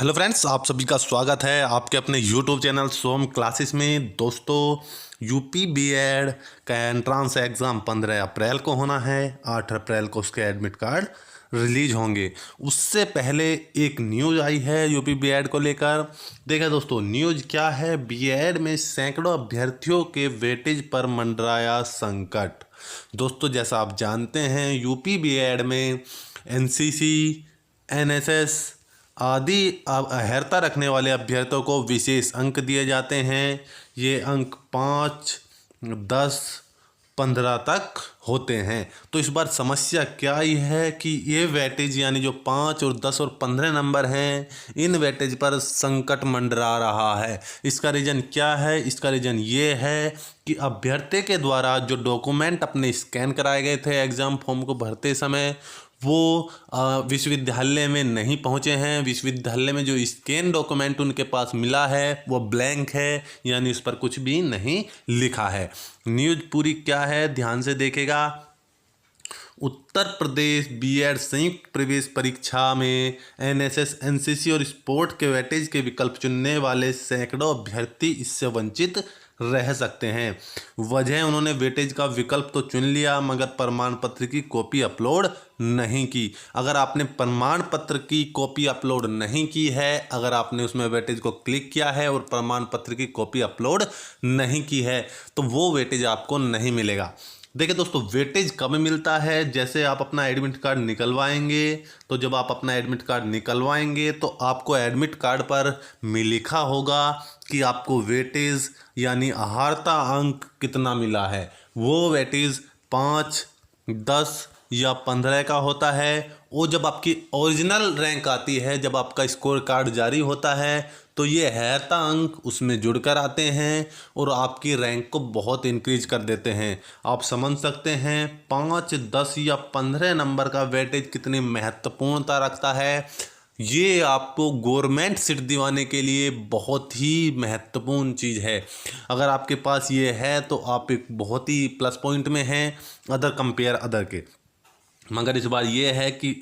Hello friends, आप सभी का स्वागत है आपके अपने यूट्यूब चैनल सोम क्लासेस में। दोस्तों, यूपी बीएड का एंट्रेंस एग्ज़ाम 15 अप्रैल को होना है। 8 अप्रैल को उसके एडमिट कार्ड रिलीज होंगे। उससे पहले एक न्यूज़ आई है यूपी बीएड को लेकर। देखा दोस्तों, न्यूज़ क्या है? बीएड में सैकड़ों अभ्यर्थियों के वेटेज पर मंडराया संकट। दोस्तों, जैसा आप जानते हैं, यूपी बीएड में एनसीसी, एनएसएस आदि अहर्ता रखने वाले अभ्यर्थियों को विशेष अंक दिए जाते हैं। ये अंक 5, 10, 15 तक होते हैं। तो इस बार समस्या क्या आई है कि ये वेटेज यानी जो 5 और 10 और 15 नंबर हैं, इन वेटेज पर संकट मंडरा रहा है। इसका रीज़न क्या है? इसका रीज़न ये है कि अभ्यर्थी के द्वारा जो डॉक्यूमेंट अपने स्कैन कराए गए थे एग्ज़ाम फॉर्म को भरते समय, वो विश्वविद्यालय में नहीं पहुंचे हैं। विश्वविद्यालय में जो स्कैन डॉक्यूमेंट उनके पास मिला है वो ब्लैंक है, यानी उस पर कुछ भी नहीं लिखा है। न्यूज़ पूरी क्या है, ध्यान से देखेगा। उत्तर प्रदेश बीएड संयुक्त प्रवेश परीक्षा में एनएसएस, एनसीसी और स्पोर्ट के वेटेज के विकल्प चुनने वाले सैकड़ों अभ्यर्थी इससे वंचित रह सकते हैं। वजह, उन्होंने वेटेज का विकल्प तो चुन लिया मगर प्रमाण पत्र की कॉपी अपलोड नहीं की। अगर आपने प्रमाण पत्र की कॉपी अपलोड नहीं की है, अगर आपने उसमें वेटेज को क्लिक किया है और प्रमाण पत्र की कॉपी अपलोड नहीं की है, तो वो वेटेज आपको नहीं मिलेगा। देखिए दोस्तों, वेटेज कब मिलता है? जैसे आप अपना एडमिट कार्ड निकलवाएंगे, तो जब आप अपना एडमिट कार्ड निकलवाएंगे तो आपको एडमिट कार्ड पर लिखा होगा कि आपको वेटेज यानी अहार्ता अंक कितना मिला है। वो वेटेज 5, 10 या 15 का होता है। वो जब आपकी ओरिजिनल रैंक आती है, जब आपका स्कोर कार्ड जारी होता है, तो ये अहार्ता अंक उसमें जुड़कर आते हैं और आपकी रैंक को बहुत इंक्रीज कर देते हैं। आप समझ सकते हैं 5, 10 या 15 नंबर का वेटेज कितनी महत्वपूर्णता रखता है। ये आपको गवर्नमेंट सीट दिवाने के लिए बहुत ही महत्वपूर्ण चीज़ है। अगर आपके पास ये है तो आप एक बहुत ही प्लस पॉइंट में हैं अदर के। मगर इस बार ये है कि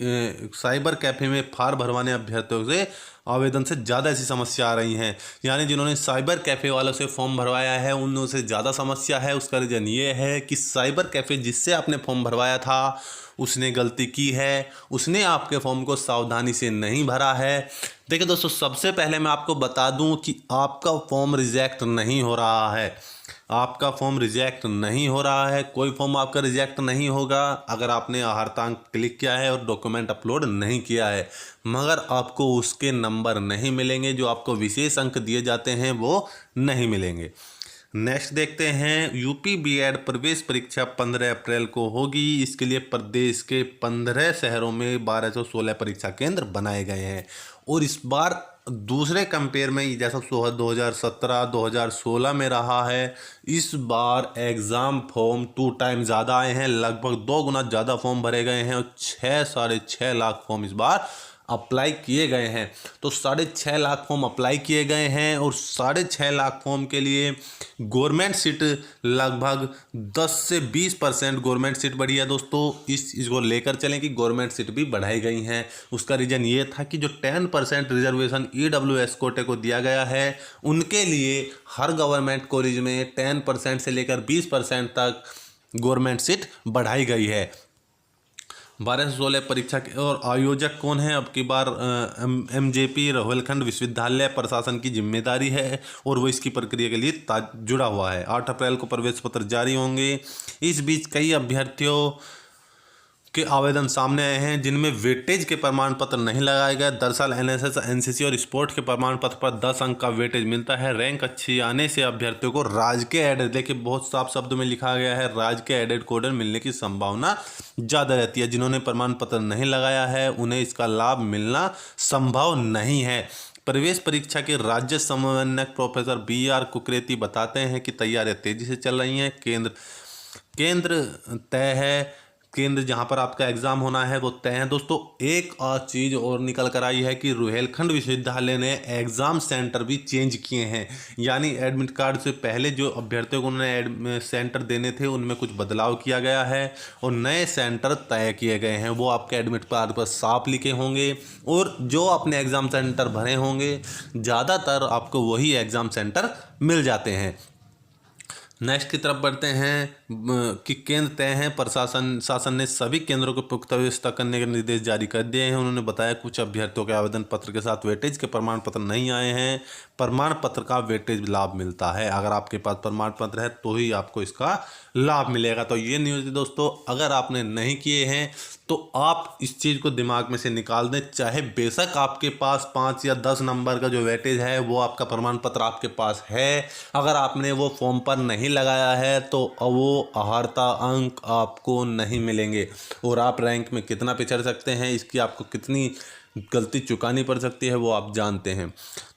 साइबर कैफ़े में फार्म भरवाने अभ्यर्थियों से आवेदन से ज़्यादा ऐसी समस्या आ रही हैं। यानी जिन्होंने साइबर कैफ़े वालों से फॉर्म भरवाया है उनमें से ज़्यादा समस्या है। उसका रीज़न ये है कि साइबर कैफ़े जिससे आपने फॉर्म भरवाया था उसने गलती की है, उसने आपके फॉर्म को सावधानी से नहीं भरा है। देखिए दोस्तों, सबसे पहले मैं आपको बता दूं कि आपका फॉर्म रिजेक्ट नहीं हो रहा है। आपका फॉर्म रिजेक्ट नहीं हो रहा है। कोई फॉर्म आपका रिजेक्ट नहीं होगा अगर आपने अहार्ता अंक क्लिक किया है और डॉक्यूमेंट अपलोड नहीं किया है, मगर आपको उसके नंबर नहीं मिलेंगे। जो आपको विशेष अंक दिए जाते हैं वो नहीं मिलेंगे। नेक्स्ट देखते हैं, यूपी बीएड प्रवेश परीक्षा 15 अप्रैल को होगी। इसके लिए प्रदेश के 15 शहरों में 1216 परीक्षा केंद्र बनाए गए हैं। और इस बार दूसरे कंपेयर में जैसा 2017 2016 में रहा है, इस बार एग्ज़ाम फॉर्म 2 टाइम ज़्यादा आए हैं। लगभग 2 गुना ज़्यादा फॉर्म भरे गए हैं और 6-6.5 लाख फॉर्म इस बार अप्लाई किए गए हैं। तो 6.5 लाख फॉर्म अप्लाई किए गए हैं और 6.5 लाख फॉर्म के लिए गवर्नमेंट सीट लगभग 10 से 20% गवर्नमेंट सीट बढ़ी है। दोस्तों, इसको लेकर चलें कि गवर्नमेंट सीट भी बढ़ाई गई हैं। उसका रीज़न ये था कि जो 10% रिजर्वेशन ईडब्ल्यूएस कोटे को दिया गया है, उनके लिए हर गवर्नमेंट कॉलेज में 10% से लेकर 20% तक गवर्नमेंट सीट बढ़ाई गई है। 1216 परीक्षा के और आयोजक कौन है? अब की बार एमजेपी रोहिलखंड विश्वविद्यालय प्रशासन की जिम्मेदारी है और वो इसकी प्रक्रिया के लिए जुड़ा हुआ है। 8 अप्रैल को प्रवेश पत्र जारी होंगे। इस बीच कई अभ्यर्थियों के आवेदन सामने आए हैं जिनमें वेटेज के प्रमाण पत्र नहीं लगाए गए। दरअसल एनएसएस, एनसीसी और स्पोर्ट्स के प्रमाण पत्र पर 10 अंक का वेटेज मिलता है। रैंक अच्छी आने से अभ्यर्थियों को राजकीय एडेड, देखिए बहुत साफ शब्दों में लिखा गया है, राजकीय एडेड कोडर मिलने की संभावना ज़्यादा रहती है। जिन्होंने प्रमाण पत्र नहीं लगाया है उन्हें इसका लाभ मिलना संभव नहीं है। प्रवेश परीक्षा के राज्य समन्वयक प्रोफेसर BR कुकरेती बताते हैं कि तैयारियां तेजी से चल रही हैं। केंद्र तय है केंद्र जहां पर आपका एग्जाम होना है वो तय है। दोस्तों एक और चीज़ और निकल कर आई है कि रुहेलखंड विश्वविद्यालय ने एग्जाम सेंटर भी चेंज किए हैं, यानी एडमिट कार्ड से पहले जो अभ्यर्थियों को उन्होंने सेंटर देने थे उनमें कुछ बदलाव किया गया है और नए सेंटर तय किए गए हैं। वो आपके एडमिट कार्ड पर साफ लिखे होंगे और जो अपने एग्जाम सेंटर भरे होंगे ज़्यादातर आपको वही एग्जाम सेंटर मिल जाते हैं। नेक्स्ट की तरफ बढ़ते हैं कि केंद्र तय हैं। प्रशासन शासन ने सभी केंद्रों को पुख्ता व्यवस्था करने के निर्देश जारी कर दिए हैं। उन्होंने बताया कुछ अभ्यर्थियों के आवेदन पत्र के साथ वेटेज के प्रमाण पत्र नहीं आए हैं, प्रमाण पत्र का वेटेज लाभ मिलता है। अगर आपके पास प्रमाण पत्र है तो ही आपको इसका लाभ मिलेगा। तो ये न्यूज़ दोस्तों अगर आपने नहीं किए हैं तो आप इस चीज़ को दिमाग में से निकाल दें, चाहे बेशक आपके पास 5 या 10 नंबर का जो वेटेज है वो आपका प्रमाण पत्र आपके पास है, अगर आपने वो फॉर्म पर नहीं लगाया है तो वो अहर्ता अंक आपको नहीं मिलेंगे और आप रैंक में कितना पिछड़ सकते हैं, इसकी आपको कितनी गलती चुकानी पड़ सकती है वो आप जानते हैं।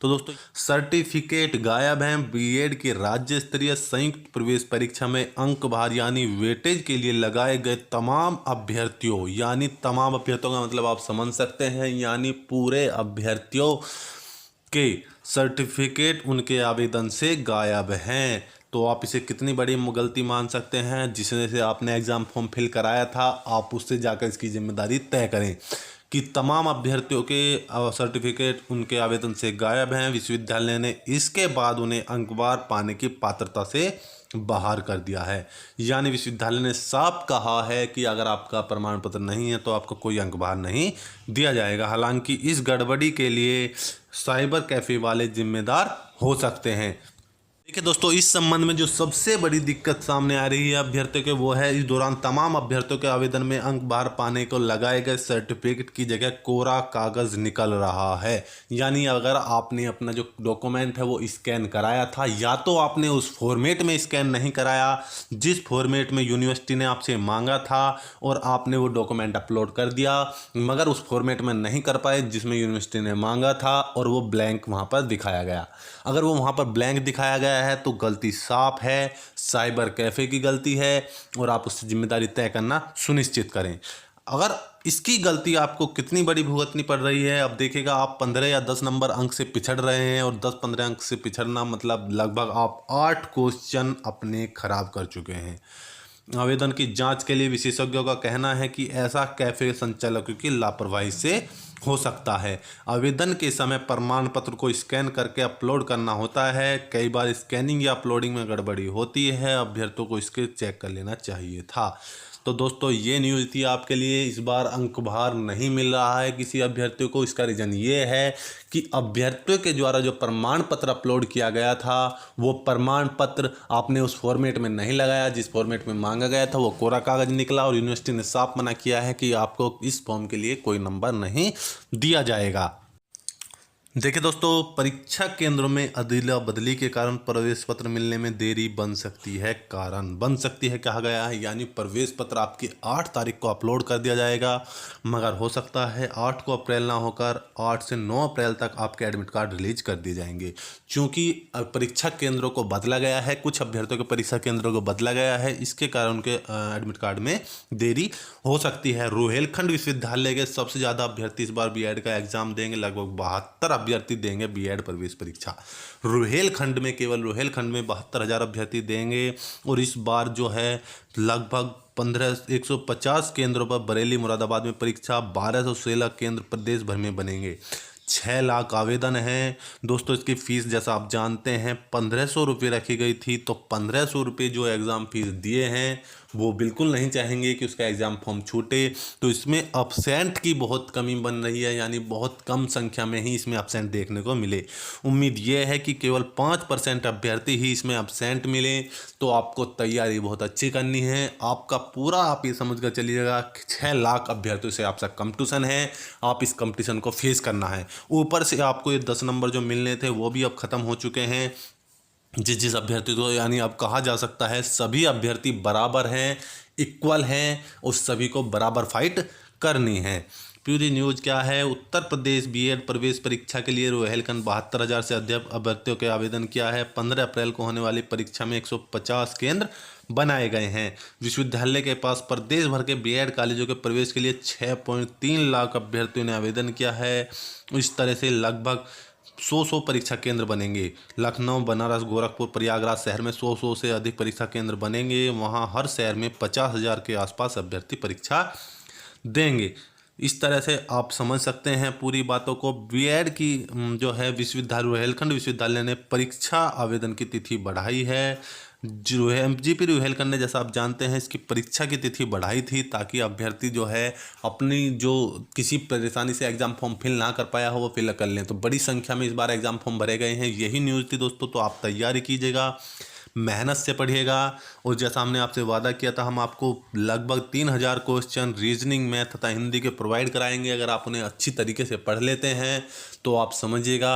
तो दोस्तों सर्टिफिकेट गायब हैं। बीएड की राज्य स्तरीय संयुक्त प्रवेश परीक्षा में अंक भार यानी वेटेज के लिए लगाए गए तमाम अभ्यर्थियों, यानी तमाम अभ्यर्थियों का मतलब आप समझ सकते हैं, यानी पूरे अभ्यर्थियों के सर्टिफिकेट उनके आवेदन से गायब हैं। तो आप इसे कितनी बड़ी गलती मान सकते हैं। जिसने से आपने एग्ज़ाम फॉर्म फिल कराया था आप उससे जाकर इसकी जिम्मेदारी तय करें कि तमाम अभ्यर्थियों के सर्टिफिकेट उनके आवेदन से गायब हैं। विश्वविद्यालय ने इसके बाद उन्हें अंकभार पाने की पात्रता से बाहर कर दिया है, यानी विश्वविद्यालय ने साफ कहा है कि अगर आपका प्रमाण पत्र नहीं है तो आपको कोई अंकभार नहीं दिया जाएगा। हालांकि इस गड़बड़ी के लिए साइबर कैफ़े वाले जिम्मेदार हो सकते हैं। देखिए दोस्तों इस संबंध में जो सबसे बड़ी दिक्कत सामने आ रही है अभ्यर्थियों के वो है इस दौरान तमाम अभ्यर्थियों के आवेदन में अंक भार पाने को लगाए गए सर्टिफिकेट की जगह कोरा कागज़ निकल रहा है। यानी अगर आपने अपना जो डॉक्यूमेंट है वो स्कैन कराया था या तो आपने उस फॉर्मेट में स्कैन नहीं कराया जिस फॉर्मेट में यूनिवर्सिटी ने आपसे मांगा था और आपने वो डॉक्यूमेंट अपलोड कर दिया, मगर उस फॉर्मेट में नहीं कर पाए जिसमें यूनिवर्सिटी ने मांगा था और वो ब्लैंक वहाँ पर दिखाया गया। अगर वो वहाँ पर ब्लैंक दिखाया गया है तो गलती साफ है, साइबर कैफ़े की गलती है और आप उससे जिम्मेदारी तय करना सुनिश्चित करें। अगर इसकी गलती आपको कितनी बड़ी भुगतनी पड़ रही है, अब देखिएगा आप 15 या 10 नंबर अंक से पिछड़ रहे हैं और 10-15 अंक से पिछड़ना मतलब लगभग आप 8 क्वेश्चन अपने खराब कर चुके हैं। आवेदन की जांच के लिए विशेषज्ञों का कहना है कि ऐसा कैफ़े संचालकों की लापरवाही से हो सकता है। आवेदन के समय प्रमाण पत्र को स्कैन करके अपलोड करना होता है। कई बार स्कैनिंग या अपलोडिंग में गड़बड़ी होती है, अभ्यर्थियों को इसके चेक कर लेना चाहिए था। तो दोस्तों ये न्यूज़ थी आपके लिए। इस बार अंक भार नहीं मिल रहा है किसी अभ्यर्थियों को। इसका रीज़न ये है कि अभ्यर्थियों के द्वारा जो प्रमाण पत्र अपलोड किया गया था वो प्रमाण पत्र आपने उस फॉर्मेट में नहीं लगाया जिस फॉर्मेट में मांगा गया था, वो कोरा कागज़ निकला और यूनिवर्सिटी ने साफ मना किया है कि आपको इस फॉर्म के लिए कोई नंबर नहीं दिया जाएगा। देखिए दोस्तों परीक्षा केंद्रों में अदला बदली के कारण प्रवेश पत्र मिलने में देरी बन सकती है कहा गया है। यानी प्रवेश पत्र आपकी 8 तारीख को अपलोड कर दिया जाएगा, मगर हो सकता है 8 को अप्रैल ना होकर 8 से 9 अप्रैल तक आपके एडमिट कार्ड रिलीज कर दिए जाएंगे। क्योंकि परीक्षा केंद्रों को बदला गया है, कुछ अभ्यर्थियों के परीक्षा केंद्रों को बदला गया है, इसके कारण उनके एडमिट कार्ड में देरी हो सकती है। रुहेलखंड विश्वविद्यालय के सबसे ज़्यादा अभ्यर्थी इस बार बीएड का एग्जाम देंगे, लगभग 72 अभ्यर्थी देंगे बीएड प्रवेश परीक्षा। रुहेलखंड में केवल रुहेलखंड में 72,000 अभ्यर्थी देंगे और इस बार जो है लगभग 150 केंद्रों पर बरेली मुरादाबाद में परीक्षा, 1216 केंद्र प्रदेश भर में बनेंगे। 6 लाख आवेदन हैं दोस्तों। इसकी फ़ीस जैसा आप जानते हैं 1500 रुपये रखी गई थी, तो 1500 रुपये जो एग्ज़ाम फीस दिए हैं वो बिल्कुल नहीं चाहेंगे कि उसका एग्ज़ाम फॉर्म छूटे। तो इसमें अब्सेंट की बहुत कमी बन रही है, यानी बहुत कम संख्या में ही इसमें अब्सेंट देखने को मिले। उम्मीद ये है कि केवल 5% अभ्यर्थी ही इसमें अब्सेंट मिले। तो आपको तैयारी बहुत अच्छी करनी है। आपका पूरा आप ये समझ कर चलिएगा 6 लाख अभ्यर्थियों से आपका कंपटीशन है, आप इस कंपटीशन को फेस करना है। ऊपर से आपको ये 10 नंबर जो मिलने थे वो भी अब ख़त्म हो चुके हैं। जिस अभ्यर्थी को यानी अब कहा जा सकता है सभी अभ्यर्थी बराबर हैं, इक्वल हैं और सभी को बराबर फाइट करनी है। पूरी न्यूज़ क्या है, उत्तर प्रदेश बीएड प्रवेश परीक्षा के लिए रुहेलखंड 72,000 से अधिक अभ्यर्थियों के आवेदन किया है। 15 अप्रैल को होने वाली परीक्षा में 150 केंद्र बनाए गए हैं। विश्वविद्यालय के पास प्रदेश भर के बीएड कॉलेजों के प्रवेश के लिए 6.3 लाख अभ्यर्थियों ने आवेदन किया है। इस तरह से लगभग 100 परीक्षा केंद्र बनेंगे। लखनऊ, बनारस, गोरखपुर, प्रयागराज शहर में 100 से अधिक परीक्षा केंद्र बनेंगे। वहाँ हर शहर में 50,000 के आसपास अभ्यर्थी परीक्षा देंगे। इस तरह से आप समझ सकते हैं पूरी बातों को। बीएड की जो है विश्वविद्यालय रुहेलखंड विश्वविद्यालय ने परीक्षा आवेदन की तिथि बढ़ाई है। जो है एमजीपी रुहेलखंड ने, जैसा आप जानते हैं, इसकी परीक्षा की तिथि बढ़ाई थी ताकि अभ्यर्थी जो है अपनी जो किसी परेशानी से एग्ज़ाम फॉर्म फिल ना कर पाया हो वो फिल कर लें। तो बड़ी संख्या में इस बार एग्ज़ाम फॉर्म भरे गए हैं। यही न्यूज़ थी दोस्तों। तो आप तैयारी कीजिएगा, मेहनत से पढ़िएगा, और जैसा हमने आपसे वादा किया था, हम आपको लगभग 3,000 क्वेश्चन रीजनिंग, मैथ तथा हिंदी के प्रोवाइड कराएंगे। अगर आप उन्हें अच्छी तरीके से पढ़ लेते हैं तो आप समझिएगा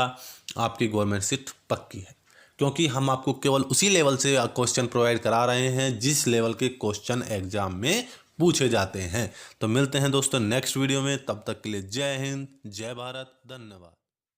आपकी गवर्नमेंट सीट पक्की है, क्योंकि हम आपको केवल उसी लेवल से क्वेश्चन प्रोवाइड करा रहे हैं जिस लेवल के क्वेश्चन एग्जाम में पूछे जाते हैं। तो मिलते हैं दोस्तों नेक्स्ट वीडियो में। तब तक के लिए जय हिंद, जय भारत, धन्यवाद।